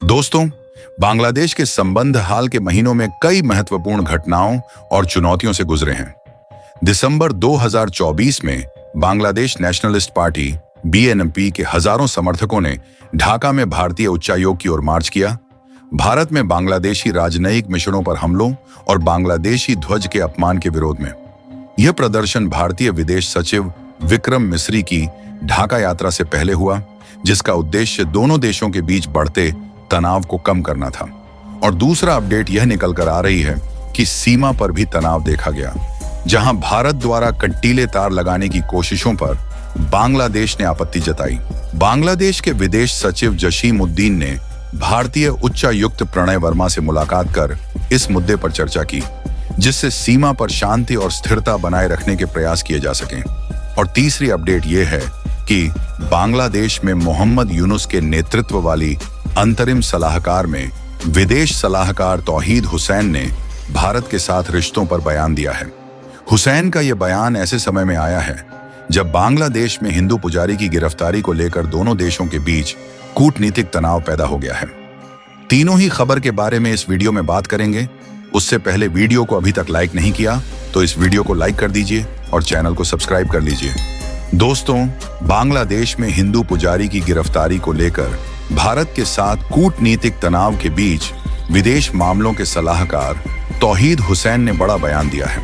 दोस्तों, बांग्लादेश के संबंध हाल के महीनों में कई महत्वपूर्ण घटनाओं और चुनौतियों से गुजरे हैं। दिसंबर 2024 में बांग्लादेश नेशनलिस्ट पार्टी (BNP) के हजारों समर्थकों ने ढाका में भारतीय उच्चायोग की ओर मार्च किया। भारत में बांग्लादेशी राजनयिक मिशनों पर हमलों और बांग्लादेशी ध्वज के अपमान के विरोध में यह प्रदर्शन भारतीय विदेश सचिव विक्रम मिस्री की ढाका यात्रा से पहले हुआ, जिसका उद्देश्य दोनों देशों के बीच बढ़ते तनाव को कम करना था। और दूसरा अपडेट यह निकल कर आ रही है कि सीमा पर भी तनाव देखा गया, जहां भारत द्वारा कंटीले तार लगाने की कोशिशों पर बांग्लादेश ने आपत्ति जताई। बांग्लादेश के विदेश सचिव जसीम उद्दीन ने भारतीय उच्चायुक्त प्रणय वर्मा से मुलाकात कर इस मुद्दे पर चर्चा की, जिससे सीमा पर शांति और स्थिरता बनाए रखने के प्रयास किए जा सकें। और तीसरी अपडेट यह है कि बांग्लादेश में मोहम्मद यूनुस के नेतृत्व वाली अंतरिम सलाहकार में विदेश सलाहकार तौहीद हुसैन ने भारत के साथ रिश्तों पर बयान दिया है। हुसैन का यह बयान ऐसे समय में आया है जब बांग्लादेश में हिंदू पुजारी की गिरफ्तारी को लेकर दोनों देशों के बीच कूटनीतिक तनाव पैदा हो गया है। तीनों ही खबर के बारे में इस वीडियो में बात करेंगे। उससे पहले वीडियो को अभी तक लाइक नहीं किया तो इस वीडियो को लाइक कर दीजिए और चैनल को सब्सक्राइब कर लीजिए। दोस्तों, बांग्लादेश में हिंदू पुजारी की गिरफ्तारी को लेकर भारत के साथ कूटनीतिक तनाव के बीच विदेश मामलों के सलाहकार तौहीद हुसैन ने बड़ा बयान दिया है।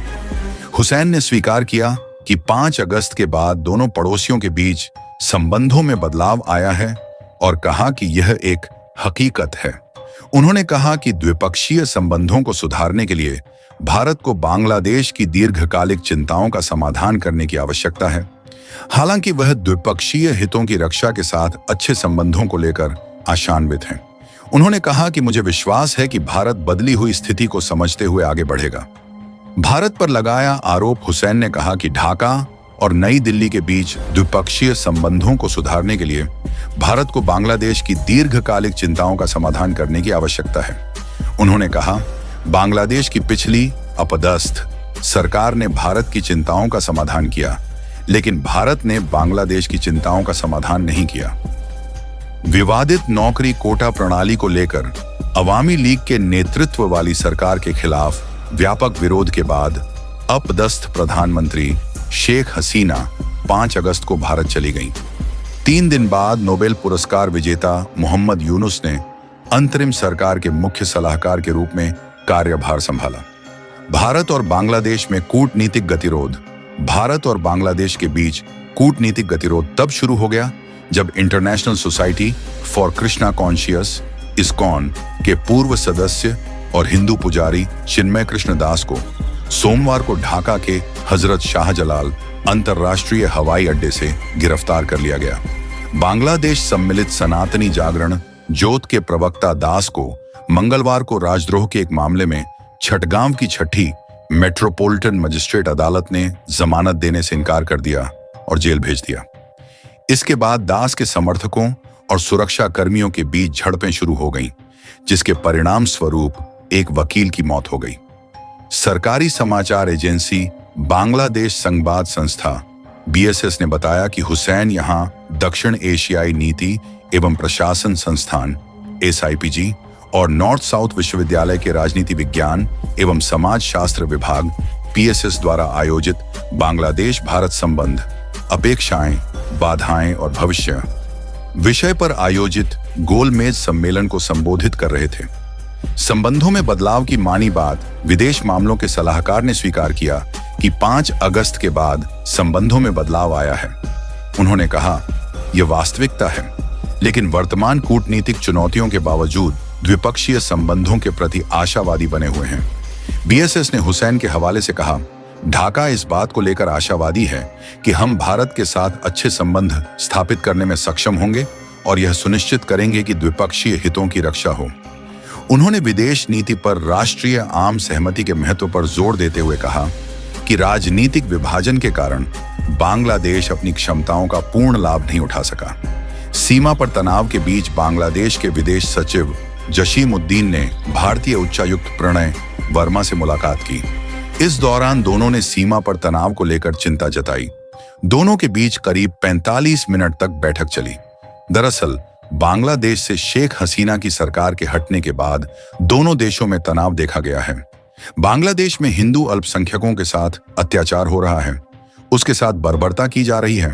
हुसैन ने स्वीकार किया कि 5 अगस्त के बाद दोनों पड़ोसियों के बीच संबंधों में बदलाव आया है और कहा कि यह एक हकीकत है। उन्होंने कहा कि द्विपक्षीय संबंधों को सुधारने के लिए भारत को बांग्लादेश की दीर्घकालिक चिंताओं का समाधान करने की आवश्यकता है। हालांकि वह द्विपक्षीय हितों की रक्षा के साथ अच्छे संबंधों को लेकर आशान्वित हैं। उन्होंने कहा कि मुझे विश्वास है कि भारत बदली हुई स्थिति को समझते हुए आगे बढ़ेगा। भारत पर लगाया आरोप हुसैन ने कहा कि ढाका और नई दिल्ली के बीच द्विपक्षीय संबंधों को सुधारने के लिए भारत को बांग्लादेश की दीर्घकालिक चिंताओं का समाधान करने की आवश्यकता है। उन्होंने कहा, बांग्लादेश की पिछली अपदस्थ सरकार ने भारत की चिंताओं का समाधान किया, लेकिन भारत ने बांग्लादेश की चिंताओं का समाधान नहीं किया। विवादित नौकरी कोटा प्रणाली को लेकर अवामी लीग के नेतृत्व वाली सरकार के खिलाफ व्यापक विरोध के बाद अपदस्थ प्रधानमंत्री शेख हसीना 5 अगस्त को भारत चली गईं। 3 दिन बाद नोबेल पुरस्कार विजेता मोहम्मद यूनुस ने अंतरिम सरकार के मुख्य सलाहकार के रूप में कार्यभार संभाला। भारत और बांग्लादेश में कूटनीतिक गतिरोध भारत और बांग्लादेश के बीच कूटनीतिक गतिरोध तब शुरू हो गया जब international society for Krishna conscious (ISKCON) के पूर्व सदस्य और हिंदू पुजारी चिन्मय कृष्ण दास को सोमवार को ढाका के हजरत शाहजलाल अंतर्राष्ट्रीय हवाई अड्डे से गिरफ्तार कर लिया गया। बांग्लादेश सम्मिलित सनातनी जागरण जोत के प्रवक्ता दास को मंगलवार को राजद्रोह के एक मामले में छठगांव की छठी मेट्रोपॉलिटन मजिस्ट्रेट अदालत ने जमानत देने से इनकार कर दिया और जेल भेज दिया। इसके बाद दास के समर्थकों और सुरक्षा कर्मियों के बीच झड़पें शुरू हो गईं, जिसके परिणाम स्वरूप एक वकील की मौत हो गई। सरकारी समाचार एजेंसी बांग्लादेश संवाद संस्था (BSS) ने बताया कि हुसैन यहां दक्षिण एशियाई नीति एवं प्रशासन संस्थान (SIPG) और नॉर्थ साउथ विश्वविद्यालय के राजनीति विज्ञान एवं समाज शास्त्र विभाग (PSS) द्वारा आयोजित बांग्लादेश भारत संबंध, अपेक्षाएं, बाधाएं और भविष्य विषय पर आयोजित गोलमेज सम्मेलन को संबोधित कर रहे थे। संबंधों में बदलाव की मानी बात विदेश मामलों के सलाहकार ने स्वीकार किया कि 5 अगस्त के बाद संबंधों में बदलाव आया है। उन्होंने कहा, यह वास्तविकता है, लेकिन वर्तमान कूटनीतिक चुनौतियों के बावजूद द्विपक्षीय संबंधों के प्रति आशावादी बने हुए हैं। BSS ने हुसैन के हवाले से कहा, ढाका इस बात को लेकर आशावादी है कि हम भारत के साथ अच्छे संबंध स्थापित करने में सक्षम होंगे और यह सुनिश्चित करेंगे कि द्विपक्षीय हितों की रक्षा हो। उन्होंने विदेश नीति पर राष्ट्रीय आम सहमति के महत्व पर जोर देते हुए कहा कि राजनीतिक विभाजन के कारण बांग्लादेश अपनी क्षमताओं का पूर्ण लाभ नहीं उठा सका। सीमा पर तनाव के बीच बांग्लादेश के विदेश सचिव जसीम उद्दीन ने भारतीय उच्चायुक्त प्रणय वर्मा से मुलाकात की। इस दौरान दोनों ने सीमा पर तनाव को लेकर चिंता जताई। दोनों के बीच करीब 45 मिनट तक बैठक चली। दरअसल बांग्लादेश से शेख हसीना की सरकार के हटने के बाद दोनों देशों में तनाव देखा गया है। बांग्लादेश में हिंदू अल्पसंख्यकों के साथ अत्याचार हो रहा है, उसके साथ बर्बरता की जा रही है।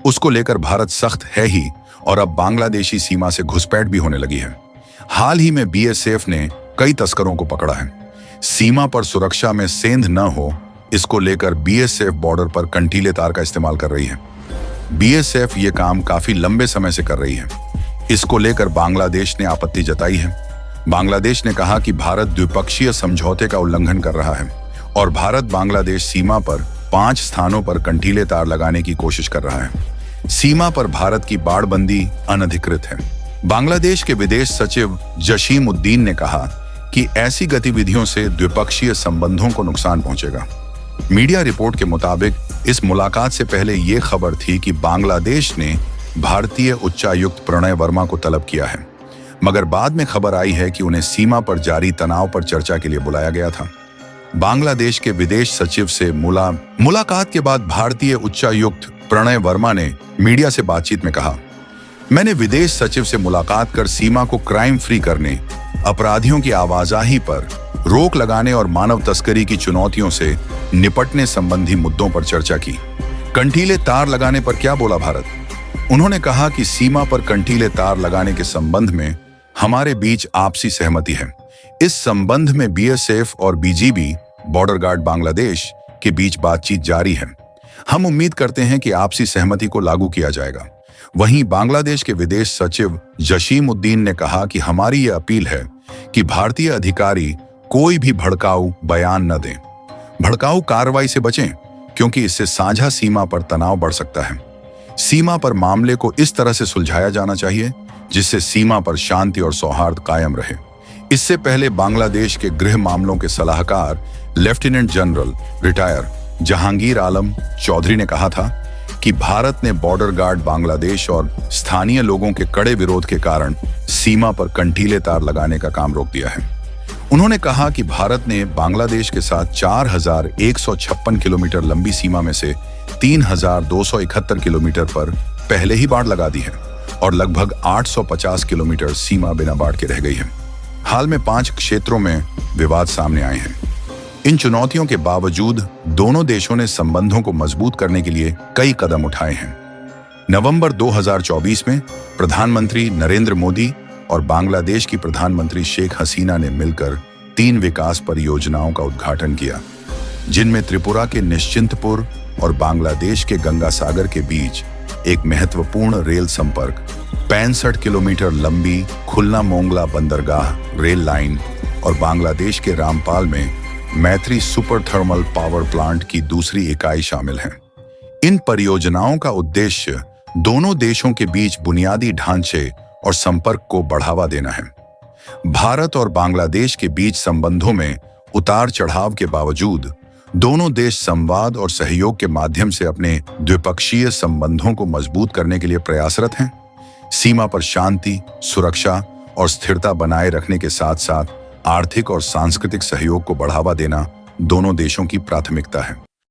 उसको लेकर भारत सख्त है ही, और अब बांग्लादेशी सीमा से घुसपैठ भी होने लगी है। हाल ही में बीएसएफ ने कई तस्करों को पकड़ा है। सीमा पर सुरक्षा में सेंध न हो, इसको लेकर बीएसएफ बॉर्डर पर कंटीले तार का इस्तेमाल कर रही है। बीएसएफ ये काम काफी लंबे समय से कर रही है। इसको लेकर बांग्लादेश ने आपत्ति जताई है। बांग्लादेश ने कहा कि भारत द्विपक्षीय समझौते का उल्लंघन कर रहा है और भारत बांग्लादेश सीमा पर 5 स्थानों पर कंटीले तार लगाने की कोशिश कर रहा है। सीमा पर भारत की बाड़बंदी अनधिकृत है। बांग्लादेश के विदेश सचिव जशीम उद्दीन ने कहा कि ऐसी गतिविधियों से द्विपक्षीय संबंधों को नुकसान पहुंचेगा। मीडिया रिपोर्ट के मुताबिक इस मुलाकात से पहले यह खबर थी कि बांग्लादेश ने भारतीय उच्चायुक्त प्रणय वर्मा को तलब किया है, मगर बाद में खबर आई है कि उन्हें सीमा पर जारी तनाव पर चर्चा के लिए बुलाया गया था। बांग्लादेश के विदेश सचिव से मुलाकात के बाद भारतीय उच्चायुक्त प्रणय वर्मा ने मीडिया से बातचीत में कहा, मैंने विदेश सचिव से मुलाकात कर सीमा को क्राइम फ्री करने, अपराधियों की आवाजाही पर रोक लगाने और मानव तस्करी की चुनौतियों से निपटने संबंधी मुद्दों पर चर्चा की। कंटीले तार लगाने पर क्या बोला भारत? उन्होंने कहा कि सीमा पर कंटीले तार लगाने के संबंध में हमारे बीच आपसी सहमति है। इस संबंध में बीएसएफ और बीजीबी बॉर्डर गार्ड बांग्लादेश के बीच बातचीत जारी है। हम उम्मीद करते हैं कि आपसी सहमति को लागू किया जाएगा। वहीं बांग्लादेश के विदेश सचिव जशीम उद्दीन ने कहा कि हमारी यह अपील है कि भारतीय अधिकारी कोई भी भड़काऊ बयान न दें, भड़काऊ कार्रवाई से बचें, क्योंकि इससे साझा सीमा पर तनाव बढ़ सकता है। सीमा पर मामले को इस तरह से सुलझाया जाना चाहिए जिससे सीमा पर शांति और सौहार्द कायम रहे। इससे पहले बांग्लादेश के गृह मामलों के सलाहकार लेफ्टिनेंट जनरल रिटायर जहांगीर आलम चौधरी ने कहा था कि भारत ने बॉर्डर गार्ड बांग्लादेश और स्थानीय लोगों के कड़े विरोध के कारण सीमा पर कंटीले तार लगाने का काम रोक दिया है। उन्होंने कहा कि भारत ने बांग्लादेश के साथ 4156 किलोमीटर लंबी सीमा में से 3271 किलोमीटर पर पहले ही बाड़ लगा दी है और लगभग 850 किलोमीटर सीमा बिना बाड़ के रह गई है। हाल में 5 क्षेत्रों में विवाद सामने आए हैं। इन चुनौतियों के बावजूद दोनों देशों ने संबंधों को मजबूत करने के लिए कई कदम उठाए हैं। नवंबर 2024 में प्रधानमंत्री नरेंद्र मोदी और बांग्लादेश की प्रधानमंत्री शेख हसीना ने मिलकर 3 विकास परियोजनाओं का उद्घाटन किया, जिनमें त्रिपुरा के निश्चिंतपुर और बांग्लादेश के गंगा सागर के बीच एक महत्वपूर्ण रेल संपर्क, 65 किलोमीटर लंबी खुलना मोंगला बंदरगाह रेल लाइन और बांग्लादेश के रामपाल में मैत्री सुपर थर्मल पावर प्लांट की दूसरी इकाई शामिल है। इन परियोजनाओं का उद्देश्य दोनों देशों के बीच बुनियादी ढांचे और संपर्क को बढ़ावा देना है। भारत और बांग्लादेश के बीच संबंधों में उतार चढ़ाव के बावजूद दोनों देश संवाद और सहयोग के माध्यम से अपने द्विपक्षीय संबंधों को मजबूत करने के लिए प्रयासरत हैं। सीमा पर शांति, सुरक्षा और स्थिरता बनाए रखने के साथ साथ आर्थिक और सांस्कृतिक सहयोग को बढ़ावा देना दोनों देशों की प्राथमिकता है।